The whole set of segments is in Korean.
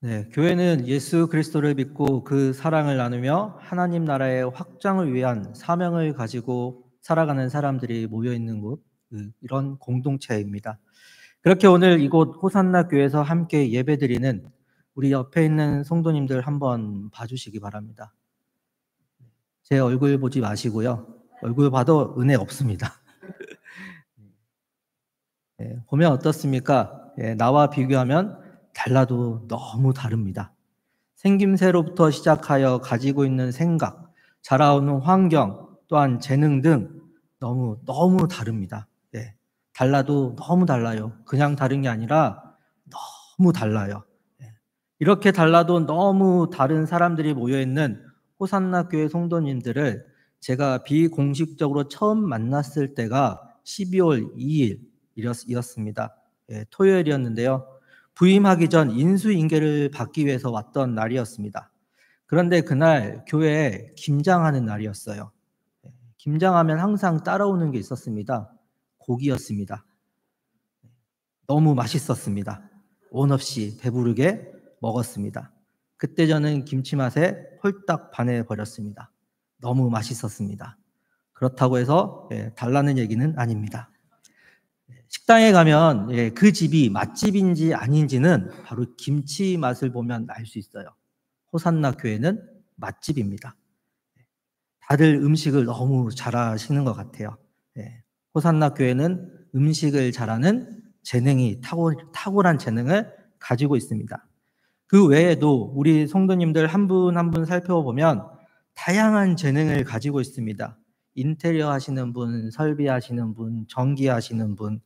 네, 교회는 예수 그리스도를 믿고 그 사랑을 나누며 하나님 나라의 확장을 위한 사명을 가지고 살아가는 사람들이 모여 있는 곳, 이런 공동체입니다. 그렇게 오늘 이곳 호산나 교회에서 함께 예배드리는 우리 옆에 있는 성도님들 한번 봐주시기 바랍니다. 제 얼굴 보지 마시고요. 얼굴 봐도 은혜 없습니다. 보면 어떻습니까? 나와 비교하면 달라도 너무 다릅니다. 생김새로부터 시작하여 가지고 있는 생각, 자라오는 환경, 또한 재능 등 너무 다릅니다. 달라도 너무 달라요. 그냥 다른 게 아니라 너무 달라요. 이렇게 달라도 너무 다른 사람들이 모여있는 호산나 교회 성도님들을 제가 비공식적으로 처음 만났을 때가 12월 2일이었습니다. 토요일이었는데요. 부임하기 전 인수인계를 받기 위해서 왔던 날이었습니다. 그런데 그날 교회에 김장하는 날이었어요. 김장하면 항상 따라오는 게 있었습니다. 고기였습니다. 너무 맛있었습니다. 온 없이 배부르게 먹었습니다. 그때 저는 김치 맛에 홀딱 반해버렸습니다. 너무 맛있었습니다. 그렇다고 해서 달라는 얘기는 아닙니다. 식당에 가면 그 집이 맛집인지 아닌지는 바로 김치 맛을 보면 알 수 있어요. 호산나 교회는 맛집입니다. 다들 음식을 너무 잘하시는 것 같아요. 호산나 교회는 음식을 잘하는 재능이 탁월한 재능을 가지고 있습니다. 그 외에도 우리 성도님들 한 분 한 분 살펴보면 다양한 재능을 가지고 있습니다. 인테리어 하시는 분, 설비하시는 분, 전기하시는 분,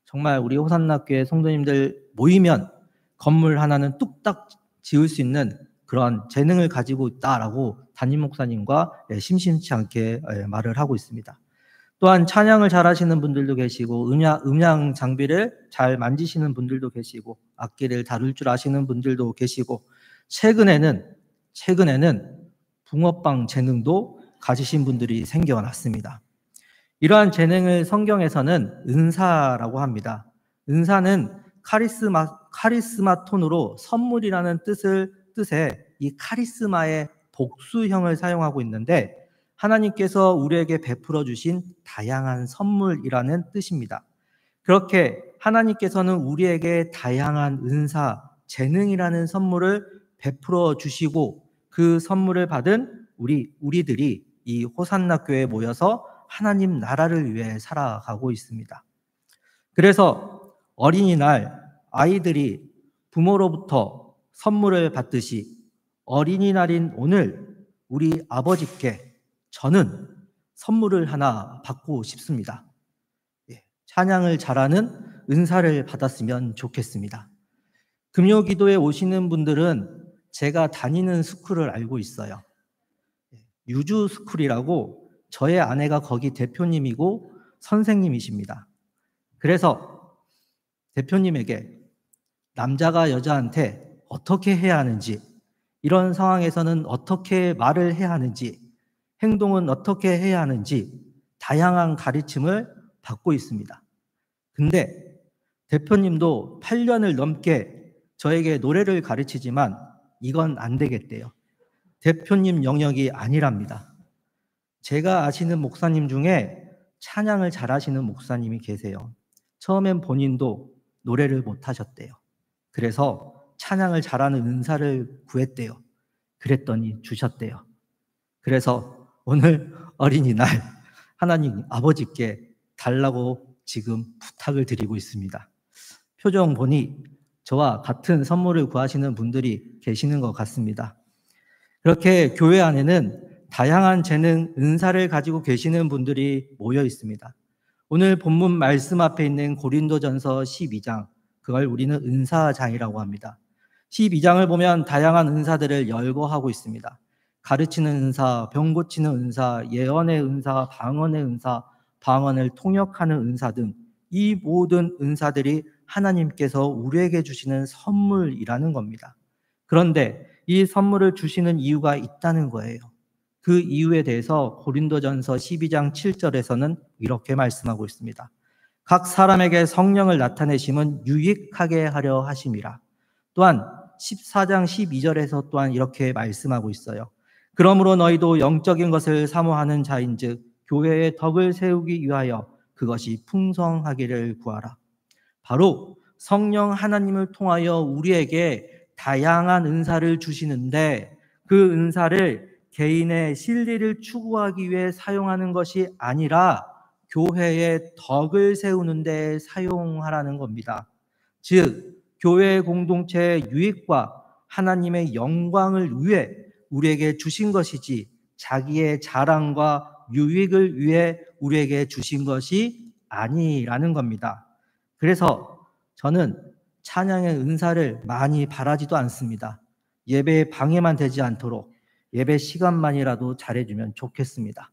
정말 우리 호산나 교회 성도님들 모이면 건물 하나는 뚝딱 지을 수 있는 그런 재능을 가지고 있다라고 담임 목사님과 심심치 않게 말을 하고 있습니다. 또한 찬양을 잘 하시는 분들도 계시고 음향 장비를 잘 만지시는 분들도 계시고 악기를 다룰 줄 아시는 분들도 계시고 최근에는 붕어빵 재능도 가지신 분들이 생겨났습니다. 이러한 재능을 성경에서는 은사라고 합니다. 은사는 카리스마톤으로 선물이라는 뜻에 이 카리스마의 복수형을 사용하고 있는데 하나님께서 우리에게 베풀어 주신 다양한 선물이라는 뜻입니다. 그렇게 하나님께서는 우리에게 다양한 은사, 재능이라는 선물을 베풀어 주시고 그 선물을 받은 우리들이 이 호산나 교회에 모여서 하나님 나라를 위해 살아가고 있습니다. 그래서 어린이날 아이들이 부모로부터 선물을 받듯이 어린이날인 오늘 우리 아버지께 저는 선물을 하나 받고 싶습니다. 찬양을 잘하는 은사를 받았으면 좋겠습니다. 금요기도에 오시는 분들은 제가 다니는 스쿨을 알고 있어요. 유주스쿨이라고 저의 아내가 거기 대표님이고 선생님이십니다. 그래서 대표님에게 남자가 여자한테 어떻게 해야 하는지, 이런 상황에서는 어떻게 말을 해야 하는지, 행동은 어떻게 해야 하는지 다양한 가르침을 받고 있습니다. 근데 대표님도 8년을 넘게 저에게 노래를 가르치지만 이건 안 되겠대요. 대표님 영역이 아니랍니다. 제가 아시는 목사님 중에 찬양을 잘하시는 목사님이 계세요. 처음엔 본인도 노래를 못 하셨대요. 그래서 찬양을 잘하는 은사를 구했대요. 그랬더니 주셨대요. 그래서 오늘 어린이날 하나님 아버지께 달라고 지금 부탁을 드리고 있습니다. 표정 보니 저와 같은 선물을 구하시는 분들이 계시는 것 같습니다. 그렇게 교회 안에는 다양한 재능, 은사를 가지고 계시는 분들이 모여 있습니다. 오늘 본문 말씀 앞에 있는 고린도전서 12장, 그걸 우리는 은사장이라고 합니다. 12장을 보면 다양한 은사들을 열거하고 있습니다. 가르치는 은사, 병 고치는 은사, 예언의 은사, 방언의 은사, 방언을 통역하는 은사 등 이 모든 은사들이 하나님께서 우리에게 주시는 선물이라는 겁니다. 그런데 이 선물을 주시는 이유가 있다는 거예요. 그 이유에 대해서 고린도전서 12장 7절에서는 이렇게 말씀하고 있습니다. 각 사람에게 성령을 나타내심은 유익하게 하려 하심이라. 또한 14장 12절에서 또한 이렇게 말씀하고 있어요. 그러므로 너희도 영적인 것을 사모하는 자인즉 교회의 덕을 세우기 위하여 그것이 풍성하기를 구하라. 바로 성령 하나님을 통하여 우리에게 다양한 은사를 주시는데 그 은사를 개인의 진리를 추구하기 위해 사용하는 것이 아니라 교회의 덕을 세우는 데 사용하라는 겁니다. 즉 교회 공동체의 유익과 하나님의 영광을 위해 우리에게 주신 것이지 자기의 자랑과 유익을 위해 우리에게 주신 것이 아니라는 겁니다. 그래서 저는 찬양의 은사를 많이 바라지도 않습니다. 예배에 방해만 되지 않도록 예배 시간만이라도 잘해주면 좋겠습니다.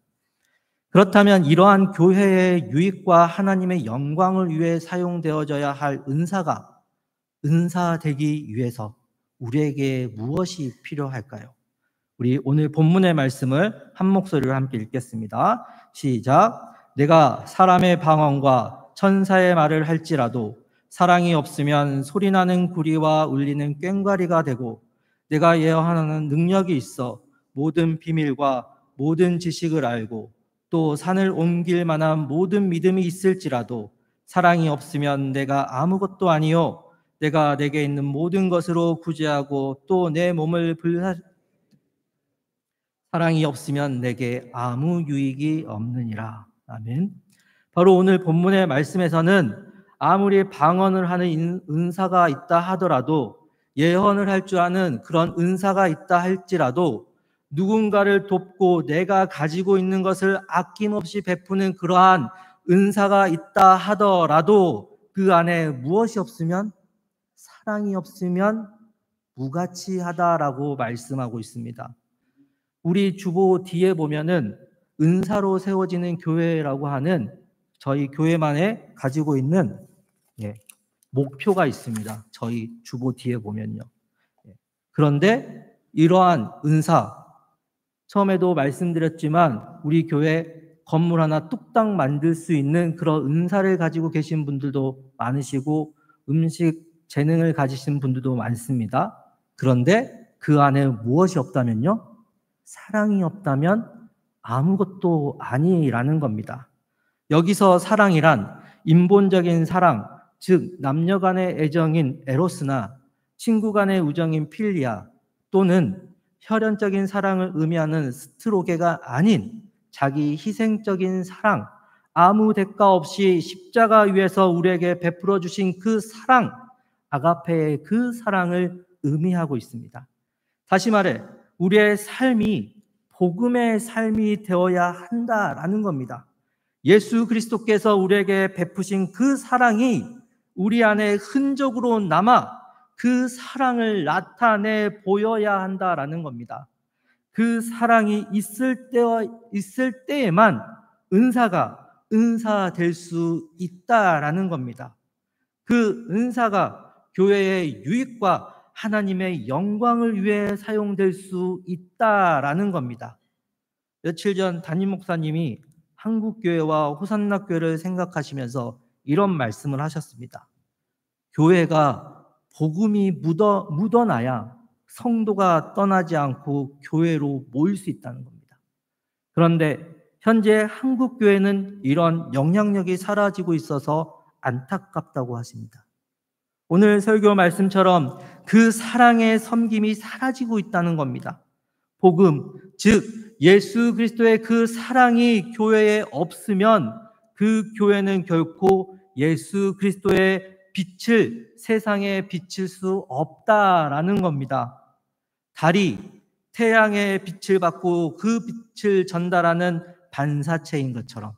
그렇다면 이러한 교회의 유익과 하나님의 영광을 위해 사용되어져야 할 은사가 은사되기 위해서 우리에게 무엇이 필요할까요? 우리 오늘 본문의 말씀을 한 목소리로 함께 읽겠습니다. 시작. 내가 사람의 방언과 천사의 말을 할지라도 사랑이 없으면 소리나는 구리와 울리는 꽹과리가 되고 내가 예언하는 능력이 있어 모든 비밀과 모든 지식을 알고 또 산을 옮길 만한 모든 믿음이 있을지라도 사랑이 없으면 내가 아무것도 아니요 내가 내게 있는 모든 것으로 구제하고 또 내 몸을 사랑이 없으면 내게 아무 유익이 없느니라. 아멘. 바로 오늘 본문의 말씀에서는 아무리 방언을 하는 은사가 있다 하더라도 예언을 할 줄 아는 그런 은사가 있다 할지라도 누군가를 돕고 내가 가지고 있는 것을 아낌없이 베푸는 그러한 은사가 있다 하더라도 그 안에 무엇이 없으면 사랑이 없으면 무가치하다라고 말씀하고 있습니다. 우리 주보 뒤에 보면은 은사로 세워지는 교회라고 하는 저희 교회만에 가지고 있는 목표가 있습니다. 저희 주보 뒤에 보면요. 그런데 이러한 은사, 처음에도 말씀드렸지만 우리 교회 건물 하나 뚝딱 만들 수 있는 그런 은사를 가지고 계신 분들도 많으시고 음식 재능을 가지신 분들도 많습니다. 그런데 그 안에 무엇이 없다면요? 사랑이 없다면 아무것도 아니라는 겁니다. 여기서 사랑이란 인본적인 사랑, 즉 남녀 간의 애정인 에로스나 친구 간의 우정인 필리아 또는 혈연적인 사랑을 의미하는 스트로게가 아닌 자기 희생적인 사랑, 아무 대가 없이 십자가 위에서 우리에게 베풀어 주신 그 사랑, 아가페의 그 사랑을 의미하고 있습니다. 다시 말해 우리의 삶이 복음의 삶이 되어야 한다라는 겁니다. 예수 그리스도께서 우리에게 베푸신 그 사랑이 우리 안에 흔적으로 남아 그 사랑을 나타내 보여야 한다라는 겁니다. 그 사랑이 있을 때에만 은사가 은사될 수 있다라는 겁니다. 그 은사가 교회의 유익과 하나님의 영광을 위해 사용될 수 있다라는 겁니다. 며칠 전 담임 목사님이 한국교회와 호산나교회를 생각하시면서 이런 말씀을 하셨습니다. 교회가 복음이 묻어나야 성도가 떠나지 않고 교회로 모일 수 있다는 겁니다. 그런데 현재 한국교회는 이런 영향력이 사라지고 있어서 안타깝다고 하십니다. 오늘 설교 말씀처럼 그 사랑의 섬김이 사라지고 있다는 겁니다. 복음, 즉 예수 그리스도의 그 사랑이 교회에 없으면 그 교회는 결코 예수 그리스도의 빛을 세상에 비칠 수 없다라는 겁니다. 달이 태양의 빛을 받고 그 빛을 전달하는 반사체인 것처럼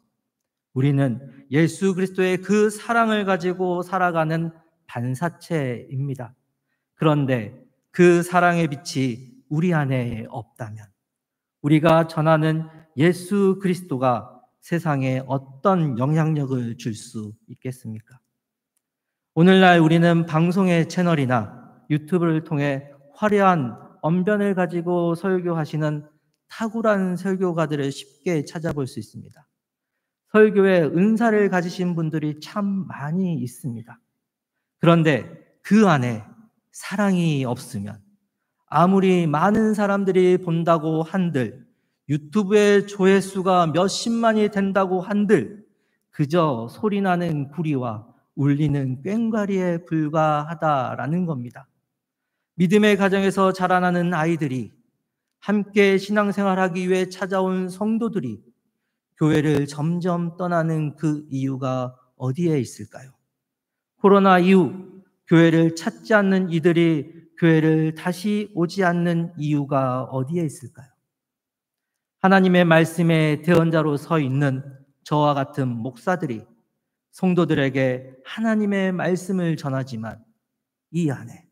우리는 예수 그리스도의 그 사랑을 가지고 살아가는 반사체입니다. 그런데 그 사랑의 빛이 우리 안에 없다면 우리가 전하는 예수 그리스도가 세상에 어떤 영향력을 줄 수 있겠습니까? 오늘날 우리는 방송의 채널이나 유튜브를 통해 화려한 언변을 가지고 설교하시는 탁월한 설교가들을 쉽게 찾아볼 수 있습니다. 설교에 은사를 가지신 분들이 참 많이 있습니다. 그런데 그 안에 사랑이 없으면 아무리 많은 사람들이 본다고 한들, 유튜브의 조회수가 몇십만이 된다고 한들 그저 소리나는 구리와 울리는 꽹과리에 불과하다라는 겁니다. 믿음의 가정에서 자라나는 아이들이, 함께 신앙생활하기 위해 찾아온 성도들이 교회를 점점 떠나는 그 이유가 어디에 있을까요? 코로나 이후 교회를 찾지 않는 이들이 교회를 다시 오지 않는 이유가 어디에 있을까요? 하나님의 말씀의 대언자로 서 있는 저와 같은 목사들이 성도들에게 하나님의 말씀을 전하지만 이 안에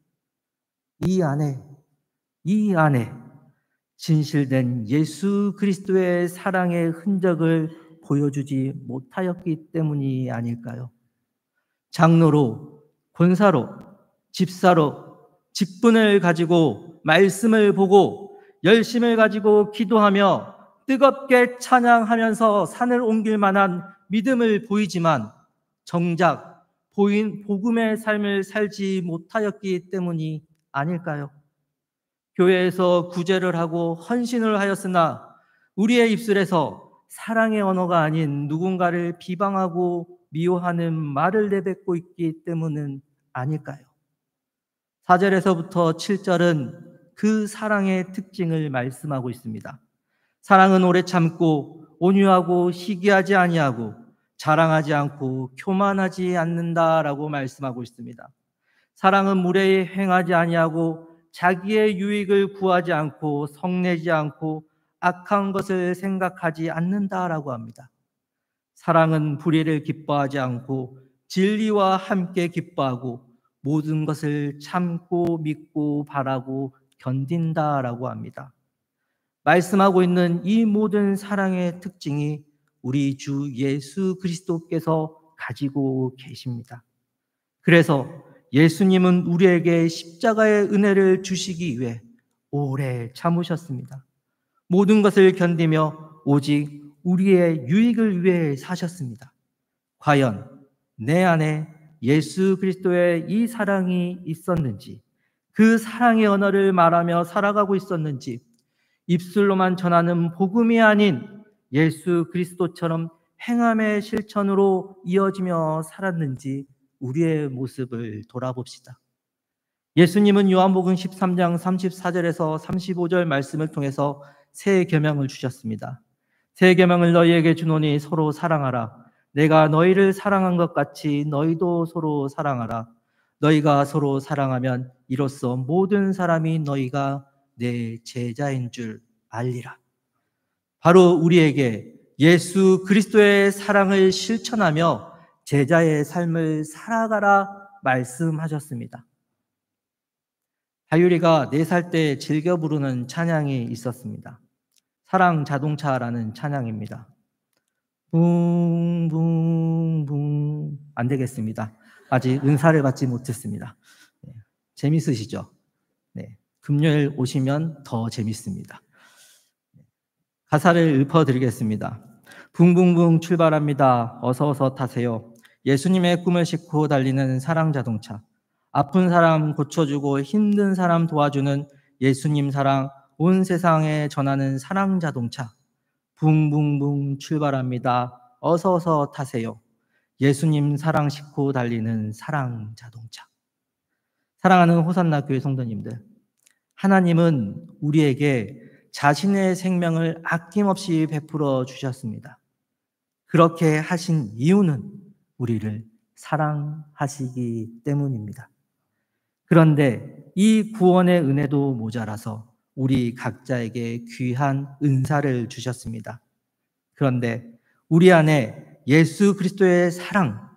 진실된 예수 그리스도의 사랑의 흔적을 보여주지 못하였기 때문이 아닐까요? 장로로, 권사로, 집사로, 직분을 가지고 말씀을 보고 열심을 가지고 기도하며 뜨겁게 찬양하면서 산을 옮길 만한 믿음을 보이지만 정작 복음의 삶을 살지 못하였기 때문이 아닐까요? 교회에서 구제를 하고 헌신을 하였으나 우리의 입술에서 사랑의 언어가 아닌 누군가를 비방하고 미워하는 말을 내뱉고 있기 때문은 아닐까요? 4절에서부터 7절은 그 사랑의 특징을 말씀하고 있습니다. 사랑은 오래 참고 온유하고 시기하지 아니하고 자랑하지 않고 교만하지 않는다라고 말씀하고 있습니다. 사랑은 무례히 행하지 아니하고 자기의 유익을 구하지 않고 성내지 않고 악한 것을 생각하지 않는다라고 합니다. 사랑은 불의를 기뻐하지 않고 진리와 함께 기뻐하고 모든 것을 참고 믿고 바라고 견딘다라고 합니다. 말씀하고 있는 이 모든 사랑의 특징이 우리 주 예수 그리스도께서 가지고 계십니다. 그래서 예수님은 우리에게 십자가의 은혜를 주시기 위해 오래 참으셨습니다. 모든 것을 견디며 오직 우리의 유익을 위해 사셨습니다. 과연 내 안에 예수 그리스도의 이 사랑이 있었는지, 그 사랑의 언어를 말하며 살아가고 있었는지, 입술로만 전하는 복음이 아닌 예수 그리스도처럼 행함의 실천으로 이어지며 살았는지 우리의 모습을 돌아봅시다. 예수님은 요한복음 13장 34절에서 35절 말씀을 통해서 새 계명을 주셨습니다. 새 계명을 너희에게 주노니 서로 사랑하라. 내가 너희를 사랑한 것 같이 너희도 서로 사랑하라. 너희가 서로 사랑하면 이로써 모든 사람이 너희가 내 제자인 줄 알리라. 바로 우리에게 예수 그리스도의 사랑을 실천하며 제자의 삶을 살아가라 말씀하셨습니다. 다율이가 4살 때 즐겨 부르는 찬양이 있었습니다. 사랑 자동차라는 찬양입니다. 붕붕붕. 안 되겠습니다. 아직 은사를 받지 못했습니다. 네, 재밌으시죠? 네, 금요일 오시면 더 재밌습니다. 가사를 읊어드리겠습니다. 붕붕붕 출발합니다. 어서 타세요. 예수님의 꿈을 싣고 달리는 사랑 자동차. 아픈 사람 고쳐주고 힘든 사람 도와주는 예수님 사랑 온 세상에 전하는 사랑 자동차. 붕붕붕 출발합니다. 어서 타세요. 예수님 사랑 싣고 달리는 사랑 자동차. 사랑하는 호산나 교회 성도님들, 하나님은 우리에게 자신의 생명을 아낌없이 베풀어 주셨습니다. 그렇게 하신 이유는 우리를 사랑하시기 때문입니다. 그런데 이 구원의 은혜도 모자라서 우리 각자에게 귀한 은사를 주셨습니다. 그런데 우리 안에 예수 그리스도의 사랑,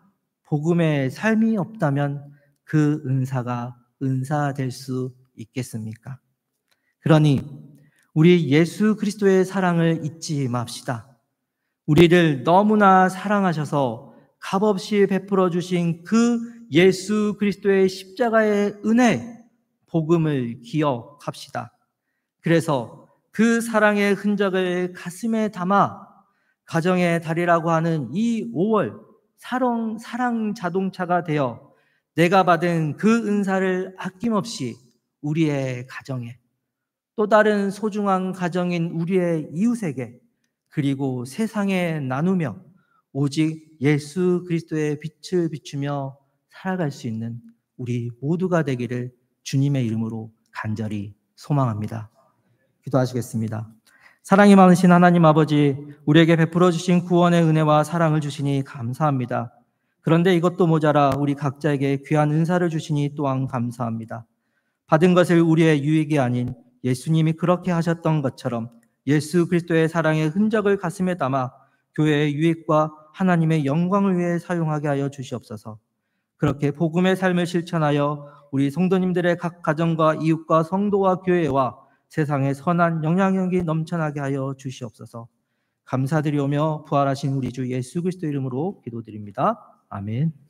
복음의 삶이 없다면 그 은사가 은사될 수 있겠습니까? 그러니 우리 예수 그리스도의 사랑을 잊지 맙시다. 우리를 너무나 사랑하셔서 값없이 베풀어 주신 그 예수 그리스도의 십자가의 은혜, 복음을 기억합시다. 그래서 그 사랑의 흔적을 가슴에 담아 가정의 달이라고 하는 이 5월 사랑 자동차가 되어 내가 받은 그 은사를 아낌없이 우리의 가정에, 또 다른 소중한 가정인 우리의 이웃에게, 그리고 세상에 나누며 오직 예수 그리스도의 빛을 비추며 살아갈 수 있는 우리 모두가 되기를 주님의 이름으로 간절히 소망합니다. 기도하시겠습니다. 사랑이 많으신 하나님 아버지, 우리에게 베풀어 주신 구원의 은혜와 사랑을 주시니 감사합니다. 그런데 이것도 모자라 우리 각자에게 귀한 은사를 주시니 또한 감사합니다. 받은 것을 우리의 유익이 아닌 예수님이 그렇게 하셨던 것처럼 예수 그리스도의 사랑의 흔적을 가슴에 담아 교회의 유익과 하나님의 영광을 위해 사용하게 하여 주시옵소서. 그렇게 복음의 삶을 실천하여 우리 성도님들의 각 가정과 이웃과 성도와 교회와 세상에 선한 영향력이 넘쳐나게 하여 주시옵소서. 감사드리오며 부활하신 우리 주 예수 그리스도 이름으로 기도드립니다. 아멘.